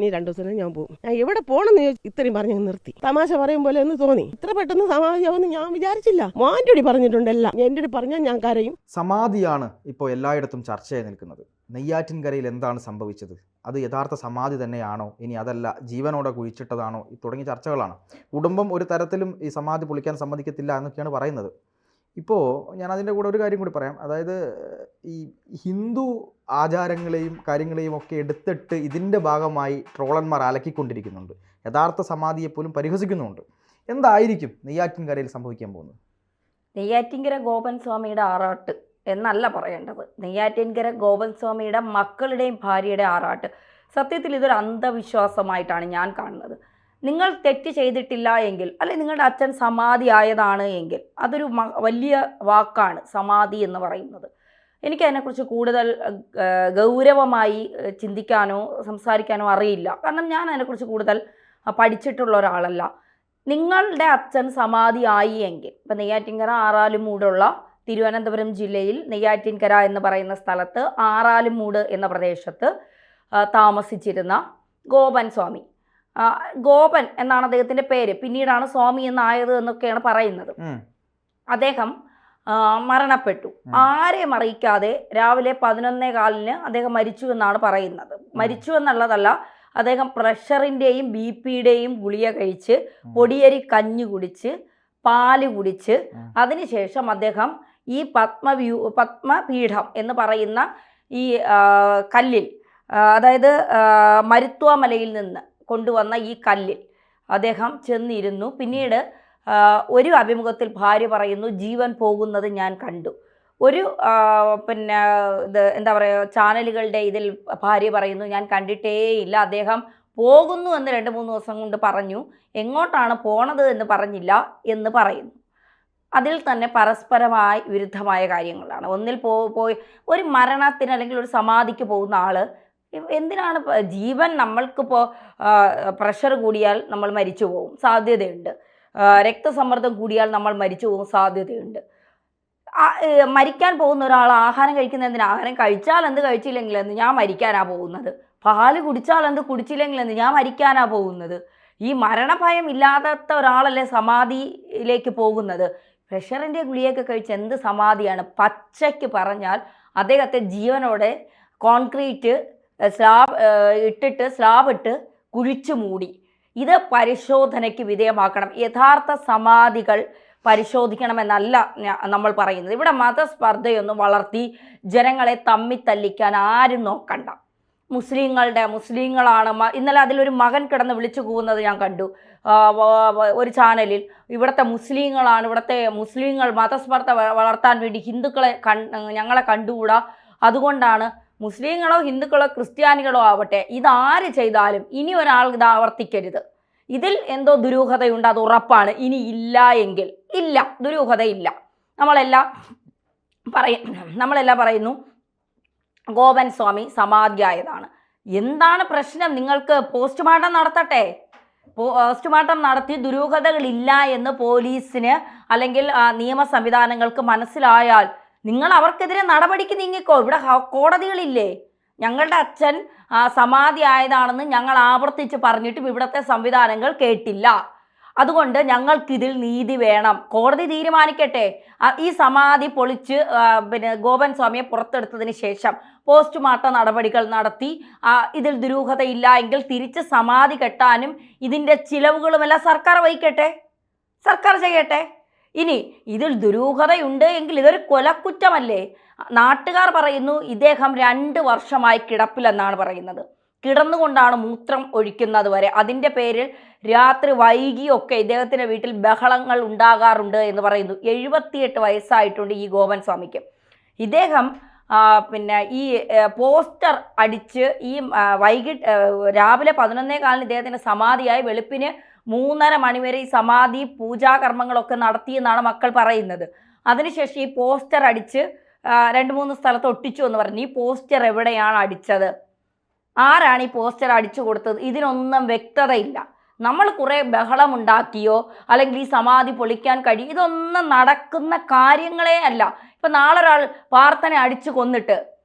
ഇനി 2 ദിവസം ഞാൻ പോകും. ഞാൻ എവിടെ പോകണമെന്ന് ചോദിച്ചു ഇത്രയും പറഞ്ഞ് നിർത്തി. തമാശ പറയും പോലെ ഒന്ന് തോന്നി. ഇത്ര പെട്ടെന്ന് സമാധിയാവുമെന്ന് ഞാൻ വിചാരിച്ചില്ല. മോൻ്റെ പറഞ്ഞിട്ടുണ്ടെല്ലാം. എൻ്റെ പറഞ്ഞാൽ ഞാൻ കരയും. സമാധിയാണ് ഇപ്പോൾ എല്ലായിടത്തും ചർച്ചയായി നിൽക്കുന്നത്. നെയ്യാറ്റിൻകരയിൽ എന്താണ് സംഭവിച്ചത്? അത് യഥാർത്ഥ സമാധി തന്നെയാണോ, ഇനി അതല്ല ജീവനോടെ കുഴിച്ചിട്ടതാണോ, തുടങ്ങിയ ചർച്ചകളാണ്. കുടുംബം ഒരു തരത്തിലും ഈ സമാധി പൊളിക്കാൻ സമ്മതിക്കത്തില്ല എന്നൊക്കെയാണ് പറയുന്നത്. ഇപ്പോൾ ഞാൻ അതിൻ്റെ കൂടെ ഒരു കാര്യം കൂടി പറയാം. അതായത് ഈ ഹിന്ദു ആചാരങ്ങളെയും കാര്യങ്ങളെയും ഒക്കെ എടുത്തിട്ട് ഇതിൻ്റെ ഭാഗമായി ട്രോളന്മാർ അലക്കിക്കൊണ്ടിരിക്കുന്നുണ്ട്. യഥാർത്ഥ സമാധിയെപ്പോലും പരിഹസിക്കുന്നുമുണ്ട്. എന്തായിരിക്കും നെയ്യാറ്റിൻകരയിൽ സംഭവിക്കാൻ പോകുന്നത്? നെയ്യാറ്റിൻകര ഗോപൻ സ്വാമിയുടെ ആറാട്ട് എന്നല്ല പറയേണ്ടത്. നെയ്യാറ്റിൻകര ഗോപൻ സ്വാമിയുടെ മക്കളുടെയും ഭാര്യയുടെ ആറാട്ട്. സത്യത്തിൽ ഇതൊരു അന്ധവിശ്വാസമായിട്ടാണ് ഞാൻ കാണുന്നത്. നിങ്ങൾ തെറ്റ് ചെയ്തിട്ടില്ല എങ്കിൽ, അല്ലെങ്കിൽ നിങ്ങളുടെ അച്ഛൻ സമാധി ആയതാണ് എങ്കിൽ, അതൊരു വലിയ വാക്കാണ് സമാധി എന്ന് പറയുന്നത്. എനിക്കതിനെക്കുറിച്ച് കൂടുതൽ ഗൗരവമായി ചിന്തിക്കാനോ സംസാരിക്കാനോ അറിയില്ല. കാരണം ഞാൻ അതിനെക്കുറിച്ച് കൂടുതൽ പഠിച്ചിട്ടുള്ള ഒരാളല്ല. നിങ്ങളുടെ അച്ഛൻ സമാധി ആയി എങ്കിൽ, ഇപ്പം നെയ്യാറ്റിൻകര ആറാലുമൂടുള്ള തിരുവനന്തപുരം ജില്ലയിൽ നെയ്യാറ്റിൻകര എന്ന് പറയുന്ന സ്ഥലത്ത് ആറാലുമൂട് എന്ന പ്രദേശത്ത് താമസിച്ചിരുന്ന ഗോപൻ സ്വാമി, ഗോപൻ എന്നാണ് അദ്ദേഹത്തിൻ്റെ പേര്, പിന്നീടാണ് സ്വാമി എന്നായത് എന്നൊക്കെയാണ് പറയുന്നത്. അദ്ദേഹം മരണപ്പെട്ടു. ആരെയും അറിയിക്കാതെ രാവിലെ 11:15 അദ്ദേഹം മരിച്ചു എന്നാണ് പറയുന്നത്. മരിച്ചു എന്നുള്ളതല്ല, അദ്ദേഹം പ്രഷറിൻ്റെയും BP-യുടെയും ഗുളിക കഴിച്ച് പൊടിയരി കഞ്ഞി കുടിച്ച് പാല് കുടിച്ച് അതിനുശേഷം അദ്ദേഹം ഈ പത്മപീഠം എന്ന് പറയുന്ന ഈ കല്ലിൽ, അതായത് മരുത്വാമലയിൽ നിന്ന് കൊണ്ടുവന്ന ഈ കല്ലിൽ അദ്ദേഹം ചെന്നിരുന്നു. പിന്നീട് ഒരു അഭിമുഖത്തിൽ ഭാര്യ പറയുന്നു, ജീവൻ പോകുന്നത് ഞാൻ കണ്ടു. ഒരു എന്താ പറയുക, ചാനലുകളുടെ ഇതിൽ ഭാര്യ പറയുന്നു, ഞാൻ കണ്ടിട്ടേയില്ല, അദ്ദേഹം പോകുന്നു എന്ന് 2-3 ദിവസം കൊണ്ട് പറഞ്ഞു, എങ്ങോട്ടാണ് പോണത് എന്ന് പറഞ്ഞില്ല എന്ന് പറയുന്നു. അതിൽ തന്നെ പരസ്പരമായി വിരുദ്ധമായ കാര്യങ്ങളാണ്. ഒന്നിൽ പോയി ഒരു മരണത്തിന് അല്ലെങ്കിൽ ഒരു സമാധിക്ക് പോകുന്ന ആൾ എന്തിനാണ്? ജീവൻ, നമ്മൾക്കിപ്പോൾ പ്രഷർ കൂടിയാൽ നമ്മൾ മരിച്ചു പോകും, സാധ്യതയുണ്ട്. രക്തസമ്മർദ്ദം കൂടിയാൽ നമ്മൾ മരിച്ചു പോകും, സാധ്യതയുണ്ട്. മരിക്കാൻ പോകുന്ന ഒരാൾ ആഹാരം കഴിക്കുന്ന എന്തിനാ? ആഹാരം കഴിച്ചാൽ എന്ത്, കഴിച്ചില്ലെങ്കിൽ എന്ത്, ഞാൻ മരിക്കാനാണ് പോകുന്നത്. പാല് കുടിച്ചാൽ എന്ത്, കുടിച്ചില്ലെങ്കിൽ എന്ത്, ഞാൻ മരിക്കാനാണ് പോകുന്നത്. ഈ മരണഭയം ഇല്ലാത്ത ഒരാളല്ലേ സമാധിയിലേക്ക് പോകുന്നത്? പ്രഷറിൻ്റെ ഗുളിയൊക്കെ കഴിച്ച് എന്ത് സമാധിയാണ്? പച്ചയ്ക്ക് പറഞ്ഞാൽ അദ്ദേഹത്തെ ജീവനോടെ കോൺക്രീറ്റ് സ്ലാബ് ഇട്ട് കുഴിച്ചു മൂടി. ഇത് പരിശോധനയ്ക്ക് വിധേയമാക്കണം. യഥാർത്ഥ സമാധികൾ പരിശോധിക്കണമെന്നല്ല നമ്മൾ പറയുന്നത്. ഇവിടെ മതസ്പർദ്ധയൊന്നും വളർത്തി ജനങ്ങളെ തമ്മിത്തല്ലിക്കാൻ ആരും നോക്കണ്ട. മുസ്ലിങ്ങളാണ്. ഇന്നലെ അതിലൊരു മകൻ കിടന്ന് വിളിച്ചു പോകുന്നത് ഞാൻ കണ്ടു ഒരു ചാനലിൽ. ഇവിടുത്തെ മുസ്ലിങ്ങളാണ്, ഇവിടുത്തെ മുസ്ലിങ്ങൾ മതസ്പർദ്ധ വളർത്താൻ വേണ്ടി ഹിന്ദുക്കളെ ഞങ്ങളെ കണ്ടുകൂടാ, അതുകൊണ്ടാണ്. മുസ്ലിങ്ങളോ ഹിന്ദുക്കളോ ക്രിസ്ത്യാനികളോ ആവട്ടെ, ഇതാര് ചെയ്താലും ഇനി ഒരാൾ ഇത് ആവർത്തിക്കരുത്. ഇതിൽ എന്തോ ദുരൂഹതയുണ്ട്, അത് ഉറപ്പാണ്. ഇനി ഇല്ല എങ്കിൽ ഇല്ല, ദുരൂഹതയില്ല. നമ്മളെല്ലാം പറയുന്നു ഗോപൻ സ്വാമി സമാധിയായതാണ്. എന്താണ് പ്രശ്നം? നിങ്ങൾക്ക് പോസ്റ്റ്മോർട്ടം നടത്തട്ടെ. പോസ്റ്റ്മോർട്ടം നടത്തി ദുരൂഹതകളില്ല എന്ന് പോലീസിന് അല്ലെങ്കിൽ നിയമ സംവിധാനങ്ങൾക്ക് മനസ്സിലായാൽ നിങ്ങൾ അവർക്കെതിരെ നടപടിക്ക് നീങ്ങിക്കോ. ഇവിടെ കോടതികളില്ലേ? ഞങ്ങളുടെ അച്ഛൻ സമാധി ആയതാണെന്ന് ഞങ്ങൾ ആവർത്തിച്ച് പറഞ്ഞിട്ടും ഇവിടുത്തെ സംവിധാനങ്ങൾ കേട്ടില്ല. അതുകൊണ്ട് ഞങ്ങൾക്കിതിൽ നീതി വേണം. കോടതി തീരുമാനിക്കട്ടെ. ഈ സമാധി പൊളിച്ച് ഗോപൻ സ്വാമിയെ പുറത്തെടുത്തതിന് ശേഷം പോസ്റ്റ്മോർട്ടം നടപടികൾ നടത്തി ഇതിൽ ദുരൂഹതയില്ല എങ്കിൽ തിരിച്ച് സമാധി കെട്ടാനും ഇതിൻ്റെ ചിലവുകളുമെല്ലാം സർക്കാർ വഹിക്കട്ടെ, സർക്കാർ ചെയ്യട്ടെ. ഇനി ഇതിൽ ദുരൂഹതയുണ്ട് എങ്കിൽ ഇതൊരു കൊലക്കുറ്റമല്ലേ? നാട്ടുകാർ പറയുന്നു ഇദ്ദേഹം 2 വർഷമായി കിടപ്പിലെന്നാണ് പറയുന്നത്. കിടന്നുകൊണ്ടാണ് മൂത്രം ഒഴിക്കുന്നത് വരെ. അതിൻ്റെ പേരിൽ രാത്രി വൈകിയൊക്കെ ഇദ്ദേഹത്തിൻ്റെ വീട്ടിൽ ബഹളങ്ങൾ ഉണ്ടാകാറുണ്ട് എന്ന് പറയുന്നു. 78 വയസ്സായിട്ടുണ്ട് ഈ ഗോപൻ സ്വാമിക്ക്. ഇദ്ദേഹം ഈ പോസ്റ്റർ അടിച്ച് ഈ രാവിലെ 11:15 ഇദ്ദേഹത്തിൻ്റെ സമാധിയായി. വെളുപ്പിന് 3:30 മണി വരെ ഈ സമാധി പൂജാകർമ്മങ്ങളൊക്കെ നടത്തിയെന്നാണ് മക്കൾ പറയുന്നത്. അതിനുശേഷം ഈ പോസ്റ്റർ അടിച്ച് 2-3 സ്ഥലത്ത് ഒട്ടിച്ചു എന്ന് പറഞ്ഞു. ഈ പോസ്റ്റർ എവിടെയാണ് അടിച്ചത്? ആരാണ് ഈ പോസ്റ്റർ അടിച്ചു കൊടുത്തത്? ഇതിനൊന്നും വ്യക്തതയില്ല. നമ്മൾ കുറേ ബഹളമുണ്ടാക്കിയോ അല്ലെങ്കിൽ ഈ സമാധി പൊളിക്കാൻ കഴിയും, ഇതൊന്നും നടക്കുന്ന കാര്യങ്ങളേ അല്ല. ഇപ്പം നാളെ ഒരാൾ പ്രാർത്ഥന അടിച്ചു കൊന്നിട്ട്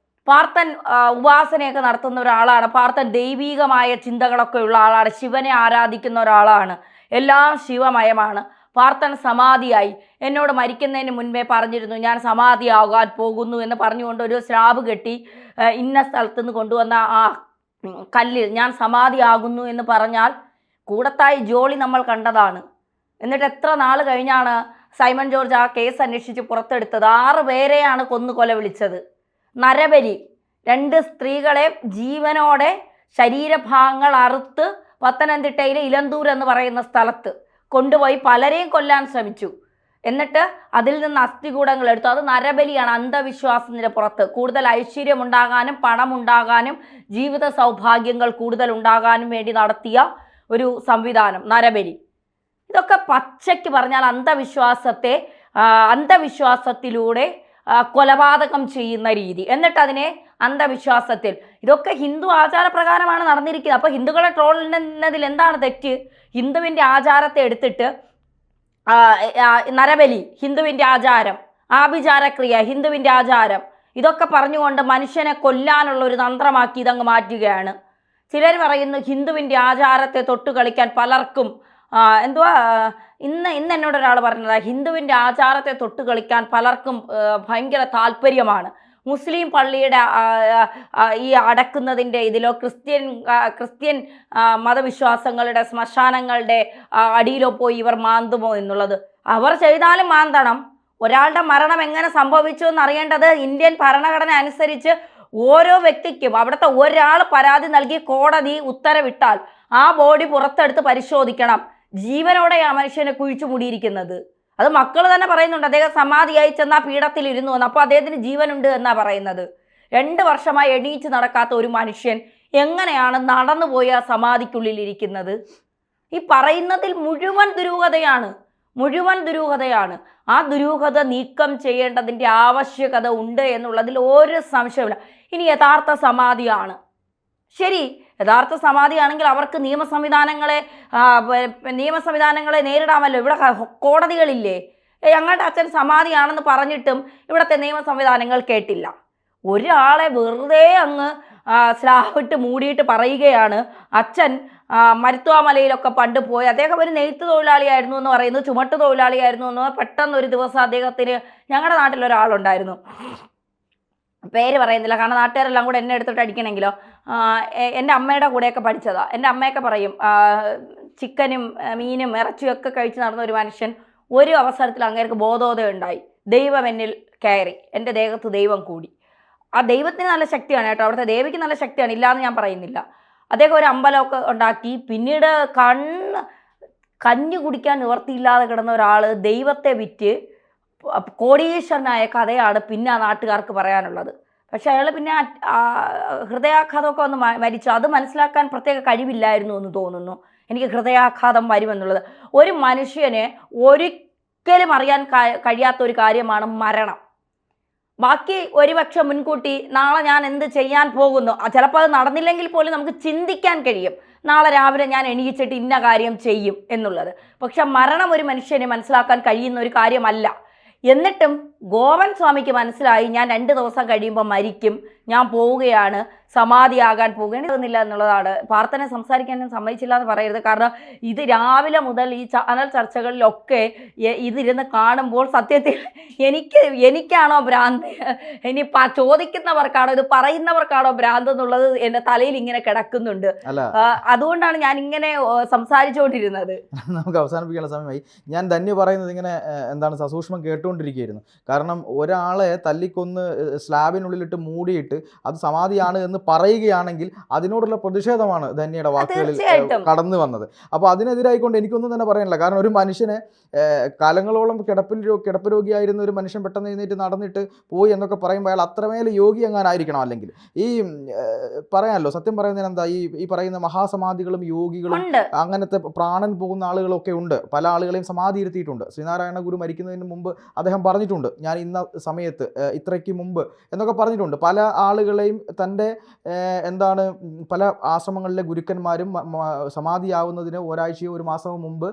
പാർത്ഥൻ ഉപാസനയൊക്കെ നടത്തുന്ന ഒരാളാണ്. പാർത്ഥൻ ദൈവീകമായ ചിന്തകളൊക്കെ ഉള്ള ആളാണ്. ശിവനെ ആരാധിക്കുന്ന ഒരാളാണ്. എല്ലാം ശിവമയമാണ്. പാർത്ഥൻ സമാധിയായി. എന്നോട് മരിക്കുന്നതിന് മുൻപേ പറഞ്ഞിരുന്നു ഞാൻ സമാധിയാകാൻ പോകുന്നു എന്ന് പറഞ്ഞുകൊണ്ട് ഒരു സ്ലാബ് കെട്ടി ഇന്ന സ്ഥലത്ത് നിന്ന് കൊണ്ടുവന്ന ആ കല്ലിൽ ഞാൻ സമാധിയാകുന്നു എന്ന് പറഞ്ഞാൽ കൂടത്തായി ജോളി നമ്മൾ കണ്ടതാണ്. എന്നിട്ട് എത്ര നാൾ കഴിഞ്ഞാണ് സൈമൺ ജോർജ് ആ കേസ് അന്വേഷിച്ച് പുറത്തെടുത്തത്? 6 പേരെയാണ് കൊല വിളിച്ചത്. നരബലി. 2 സ്ത്രീകളെ ജീവനോടെ ശരീരഭാഗങ്ങൾ അറുത്ത് പത്തനംതിട്ടയിലെ ഇലന്തൂർ എന്ന് പറയുന്ന സ്ഥലത്ത് കൊണ്ടുപോയി പലരെയും കൊല്ലാൻ ശ്രമിച്ചു. എന്നിട്ട് അതിൽ നിന്ന് അസ്ഥികൂടങ്ങൾ എടുത്തു. അത് നരബലിയാണ്. അന്ധവിശ്വാസത്തിൻ്റെ പുറത്ത് കൂടുതൽ ഐശ്വര്യമുണ്ടാകാനും പണമുണ്ടാകാനും ജീവിത സൗഭാഗ്യങ്ങൾ കൂടുതൽ ഉണ്ടാകാനും വേണ്ടി നടത്തിയ ഒരു സംവിധാനം നരബലി. ഇതൊക്കെ പച്ചയ്ക്ക് പറഞ്ഞാൽ അന്ധവിശ്വാസത്തിലൂടെ കൊലപാതകം ചെയ്യുന്ന രീതി. എന്നിട്ട് അതിനെ അന്ധവിശ്വാസത്തിൽ, ഇതൊക്കെ ഹിന്ദു ആചാരപ്രകാരമാണ് നടന്നിരിക്കുന്നത്. അപ്പോൾ ഹിന്ദുക്കളെ ട്രോളുന്നതിൽ എന്താണ് തെറ്റ്? ഹിന്ദുവിൻ്റെ ആചാരത്തെ എടുത്തിട്ട് നരബലി ഹിന്ദുവിൻ്റെ ആചാരം, ആഭിചാരക്രിയ ഹിന്ദുവിൻ്റെ ആചാരം, ഇതൊക്കെ പറഞ്ഞുകൊണ്ട് മനുഷ്യനെ കൊല്ലാനുള്ള ഒരു തന്ത്രമാക്കി ഇതങ്ങ് മാറ്റുകയാണ്. ചിലർ പറയുന്നു ഹിന്ദുവിൻ്റെ ആചാരത്തെ തൊട്ട് കളിക്കാൻ പലർക്കും ഇന്ന് എന്നോടൊരാൾ പറഞ്ഞതാണ്, ഹിന്ദുവിൻ്റെ ആചാരത്തെ തൊട്ട് കളിക്കാൻ പലർക്കും ഭയങ്കര താല്പര്യമാണ്. മുസ്ലിം പള്ളിയുടെ ഈ അടക്കുന്നതിൻ്റെ ഇതിലോ ക്രിസ്ത്യൻ മതവിശ്വാസങ്ങളുടെ ശ്മശാനങ്ങളുടെ അടിയിലോ പോയി ഇവർ മാന്തുമോ എന്നുള്ളത്. അവർ ചെയ്താലും മാന്തണം. ഒരാളുടെ മരണം എങ്ങനെ സംഭവിച്ചു എന്നറിയേണ്ടത് ഇന്ത്യൻ ഭരണഘടന അനുസരിച്ച് ഓരോ വ്യക്തിക്കും അവിടുത്തെ ഒരാൾ പരാതി നൽകി കോടതി ഉത്തരവിട്ടാൽ ആ ബോഡി പുറത്തെടുത്ത് പരിശോധിക്കണം. ജീവനോടെ ആ മനുഷ്യനെ കുഴിച്ചു മൂടിയിരിക്കുന്നത്. അത് മക്കൾ തന്നെ പറയുന്നുണ്ട്. അദ്ദേഹം സമാധിയായി ചെന്നാൽ പീഠത്തിൽ ഇരുന്നു എന്ന്. അപ്പോൾ അദ്ദേഹത്തിന് ജീവനുണ്ട് എന്നാ പറയുന്നത്. 2 വർഷമായി എണീച്ച് നടക്കാത്ത ഒരു മനുഷ്യൻ എങ്ങനെയാണ് നടന്നുപോയ സമാധിക്കുള്ളിൽ ഇരിക്കുന്നത്? ഈ പറയുന്നതിൽ മുഴുവൻ ദുരൂഹതയാണ്. ആ ദുരൂഹത നീക്കം ചെയ്യേണ്ടതിൻ്റെ ആവശ്യകത ഉണ്ട് എന്നുള്ളതിൽ ഒരു സംശയമില്ല. ഇനി യഥാർത്ഥ സമാധിയാണ് ശരി, യഥാർത്ഥ സമാധിയാണെങ്കിൽ അവർക്ക് നിയമ സംവിധാനങ്ങളെ നേരിടാമല്ലോ. ഇവിടെ കോടതികളില്ലേ? ഞങ്ങളുടെ അച്ഛൻ സമാധിയാണെന്ന് പറഞ്ഞിട്ടും ഇവിടുത്തെ നിയമ സംവിധാനങ്ങൾ കേട്ടില്ല. ഒരാളെ വെറുതെ അങ്ങ് സ്ലാബിട്ട് മൂടിയിട്ട് പറയുകയാണ് അച്ഛൻ മരുത്വാമലയിലൊക്കെ പണ്ട് പോയി, അദ്ദേഹം ഒരു നെയ്ത്ത് തൊഴിലാളിയായിരുന്നു എന്ന് പറയുന്നു, ചുമട്ട് തൊഴിലാളിയായിരുന്നു എന്ന്. പെട്ടെന്ന് ഒരു ദിവസം അദ്ദേഹത്തിന്, ഞങ്ങളുടെ നാട്ടിലൊരാളുണ്ടായിരുന്നു, പേര് പറയുന്നില്ല കാരണം നാട്ടുകാരെല്ലാം കൂടെ എന്നെ എടുത്തിട്ട് അടിക്കണമെങ്കിലോ, എൻ്റെ അമ്മയുടെ കൂടെയൊക്കെ പഠിച്ചതാണ്. എൻ്റെ അമ്മയൊക്കെ പറയും ചിക്കനും മീനും ഇറച്ചിയൊക്കെ കഴിച്ച് നടന്ന ഒരു മനുഷ്യൻ ഒരു അവസരത്തിൽ അങ്ങേർക്ക് ബോധോദയം ഉണ്ടായി. ദൈവം എന്നിൽ കയറി, എൻ്റെ ദേഹത്ത് ദൈവം കൂടി. ആ ദൈവത്തിന് നല്ല ശക്തിയാണ് കേട്ടോ, അവിടുത്തെ ദേവിക്ക് നല്ല ശക്തിയാണ്, ഇല്ലയെന്ന് ഞാൻ പറയുന്നില്ല. അദ്ദേഹം ഒരു അമ്പലമൊക്കെ ഉണ്ടാക്കി. പിന്നീട് കഞ്ഞി കുടിക്കാൻ നിവർത്തിയില്ലാതെ കിടന്ന ഒരാൾ ദൈവത്തെ വിറ്റ് കോടീശ്വരനായ കഥയാണ് പിന്നെ ആ നാട്ടുകാർക്ക് പറയാനുള്ളത്. പക്ഷെ അയാൾ പിന്നെ ഹൃദയാഘാതമൊക്കെ വന്ന് മരിച്ചു. അത് മനസ്സിലാക്കാൻ പ്രത്യേക കഴിവില്ലായിരുന്നു എന്ന് തോന്നുന്നു എനിക്ക്, ഹൃദയാഘാതം വരുമെന്നുള്ളത്. ഒരു മനുഷ്യന് ഒരിക്കലും അറിയാൻ കഴിയാത്ത ഒരു കാര്യമാണ് മരണം. ബാക്കി ഒരുപക്ഷെ മുൻകൂട്ടി നാളെ ഞാൻ എന്ത് ചെയ്യാൻ പോകുന്നു, ചിലപ്പോൾ അത് നടന്നില്ലെങ്കിൽ പോലും നമുക്ക് ചിന്തിക്കാൻ കഴിയും, നാളെ രാവിലെ ഞാൻ എണീച്ചിട്ട് ഇന്ന കാര്യം ചെയ്യും എന്നുള്ളത്. പക്ഷെ മരണം ഒരു മനുഷ്യനെ മനസ്സിലാക്കാൻ കഴിയുന്ന ഒരു കാര്യമല്ല. എന്നിട്ടും ഗോപൻ സ്വാമിക്ക് മനസ്സിലായി ഞാൻ 2 ദിവസം കഴിയുമ്പോൾ മരിക്കും, ഞാൻ പോവുകയാണ്, സമാധിയാകാൻ പോകേണ്ടതെന്നില്ല എന്നുള്ളതാണ്. പാർത്ഥനെ സംസാരിക്കാനും സമ്മതിച്ചില്ല എന്ന് പറയരുത്. കാരണം ഇത് രാവിലെ മുതൽ ഈ ചാനൽ ചർച്ചകളിലൊക്കെ ഇതിരുന്ന് കാണുമ്പോൾ സത്യത്തിൽ എനിക്കാണോ ഭ്രാന്ത്, ഇനി ചോദിക്കുന്നവർക്കാണോ ഇത് പറയുന്നവർക്കാണോ ഭ്രാന്ത് എന്നുള്ളത് എൻ്റെ തലയിൽ ഇങ്ങനെ കിടക്കുന്നുണ്ട്. അതുകൊണ്ടാണ് ഞാൻ ഇങ്ങനെ സംസാരിച്ചുകൊണ്ടിരുന്നത്. നമുക്ക് അവസാനിപ്പിക്കാനുള്ള സമയമായി. ഞാൻ ധന്യ പറയുന്നത് ഇങ്ങനെ എന്താണ് സസൂക്ഷ്മം കേട്ടുകൊണ്ടിരിക്കുകയായിരുന്നു. കാരണം ഒരാളെ തല്ലിക്കൊന്ന് സ്ലാബിനുള്ളിലിട്ട് മൂടിയിട്ട് അത് സമാധിയാണ് എന്ന് പറയുകയാണെങ്കിൽ അതിനോടുള്ള പ്രതിഷേധമാണ് ധന്യയുടെ വാക്കുകളിൽ കടന്നു വന്നത്. അപ്പോൾ അതിനെതിരായിക്കൊണ്ട് എനിക്കൊന്നും തന്നെ പറയാനില്ല. കാരണം ഒരു മനുഷ്യനെ കാലങ്ങളോളം കിടപ്പ് രോഗിയായിരുന്ന ഒരു മനുഷ്യൻ പെട്ടെന്ന് എഴുന്നേറ്റ് നടന്നിട്ട് പോയി എന്നൊക്കെ പറയുമ്പോൾ അയാൾ അത്രമേൽ യോഗി എങ്ങാനായിരിക്കണം. അല്ലെങ്കിൽ ഈ പറയാമല്ലോ, സത്യം പറയുന്നതിന് എന്താ, ഈ പറയുന്ന മഹാസമാധികളും യോഗികളും അങ്ങനത്തെ പ്രാണൻ പോകുന്ന ആളുകളൊക്കെ ഉണ്ട്. പല ആളുകളെയും സമാധി ഇരുത്തിയിട്ടുണ്ട്. ശ്രീനാരായണ ഗുരു മരിക്കുന്നതിന് മുമ്പ് അദ്ദേഹം പറഞ്ഞിട്ടുണ്ട് ഞാൻ ഇന്ന സമയത്ത് ഇത്രയ്ക്ക് മുമ്പ് എന്നൊക്കെ പറഞ്ഞിട്ടുണ്ട്. പല ആളുകളെയും തൻ്റെ പല ആശ്രമങ്ങളിലെ ഗുരുക്കന്മാരും സമാധിയാവുന്നതിന് ഒരാഴ്ചയോ 1 മാസമോ മുമ്പ്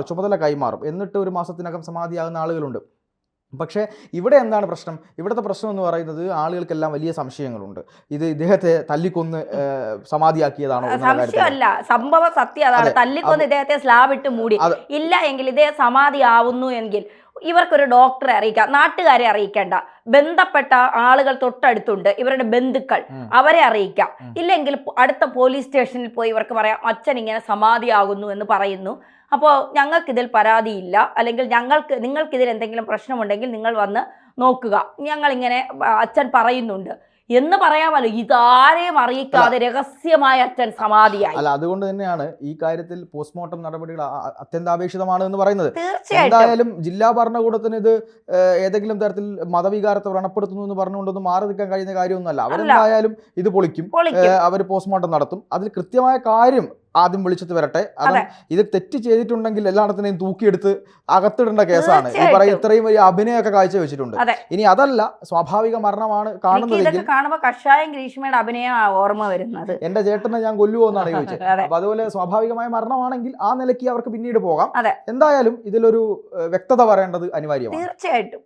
ചുമതല കൈമാറും. എന്നിട്ട് 1 മാസത്തിനകം സമാധിയാകുന്ന ആളുകളുണ്ട്. പക്ഷേ ഇവിടെ എന്താണ് പ്രശ്നം? ഇവിടുത്തെ പ്രശ്നം എന്ന് പറയുന്നത് ആളുകൾക്കെല്ലാം വലിയ സംശയങ്ങളുണ്ട്. ഇത് ഇദ്ദേഹത്തെ തല്ലിക്കൊന്ന് സമാധിയാക്കിയതാണോ എന്നുള്ള കാര്യത്തിൽ. സംശയമല്ല, സംഭവ സത്യം അതാണ്. തല്ലിക്കൊന്ന് ഇദ്ദേഹത്തെ സ്ലാബ് ഇട്ട് മൂടി. ഇല്ല എങ്കിൽ ഇദ്ദേഹം സമാധി ആവുന്നു എങ്കിൽ ഇവർക്കൊരു ഡോക്ടറെ അറിയിക്കാം, നാട്ടുകാരെ അറിയിക്കേണ്ട, ബന്ധപ്പെട്ട ആളുകൾ തൊട്ടടുത്തുണ്ട്, ഇവരുടെ ബന്ധുക്കൾ, അവരെ അറിയിക്കാം. ഇല്ലെങ്കിൽ അടുത്ത പോലീസ് സ്റ്റേഷനിൽ പോയി ഇവർക്ക് പറയാം അച്ഛൻ ഇങ്ങനെ സമാധിയാകുന്നു എന്ന് പറയുന്നു, അപ്പോൾ ഞങ്ങൾക്കിതിൽ പരാതിയില്ല, അല്ലെങ്കിൽ നിങ്ങൾക്കിതിൽ എന്തെങ്കിലും പ്രശ്നമുണ്ടെങ്കിൽ നിങ്ങൾ വന്ന് നോക്കുക, ഞങ്ങളിങ്ങനെ അച്ഛൻ പറയുന്നുണ്ട് എന്ന് പറയാമല്ലോ. ഇതാരെയും അറിയിക്കാതെ രഹസ്യമായ അച്ഛൻ സമാധിയായി. അല്ല, അതുകൊണ്ട് തന്നെയാണ് ഈ കാര്യത്തിൽ പോസ്റ്റ്മോർട്ടം നടപടികൾ അത്യന്താപേക്ഷിതമാണ് എന്ന് പറയുന്നത്. തീർച്ചയായിട്ടും എന്തായാലും ജില്ലാ ഭരണകൂടത്തിന് ഇത് ഏതെങ്കിലും തരത്തിൽ മതവികാരത്തെ വ്രണപ്പെടുത്തുന്നു എന്ന് പറഞ്ഞുകൊണ്ടൊന്നും മാറി നിൽക്കാൻ കഴിയുന്ന കാര്യമൊന്നുമല്ല. അവരെന്തായാലും ഇത് പൊളിക്കും, അവർ പോസ്റ്റ്മോർട്ടം നടത്തും. അതിൽ കൃത്യമായ കാര്യം ആദ്യം വിളിച്ചിട്ട് വരട്ടെ. ഇത് തെറ്റ് ചെയ്തിട്ടുണ്ടെങ്കിൽ എല്ലായിടത്തിനെയും തൂക്കിയെടുത്ത് അകത്തിടേണ്ട കേസാണ്. ഈ പറയും ഇത്രയും വലിയ അഭിനയമൊക്കെ കാഴ്ച വെച്ചിട്ടുണ്ട്. ഇനി അതല്ല, സ്വാഭാവിക മരണമാണ് കാണുന്നതെങ്കിൽ കാണുമ്പോൾ കഷായം ഗ്രീഷ്മയുടെ അഭിനയം ഓർമ്മ വരുന്നത്. എന്റെ ചേട്ടനെ ഞാൻ കൊല്ലുവോ എന്നാണ് ചോദിച്ചത്. അപ്പൊ അതുപോലെ സ്വാഭാവികമായ മരണമാണെങ്കിൽ ആ നിലയ്ക്ക് അവർക്ക് പിന്നീട് പോകാം. എന്തായാലും ഇതിലൊരു വ്യക്തത വരേണ്ടത് അനിവാര്യമാണ്. തീർച്ചയായിട്ടും.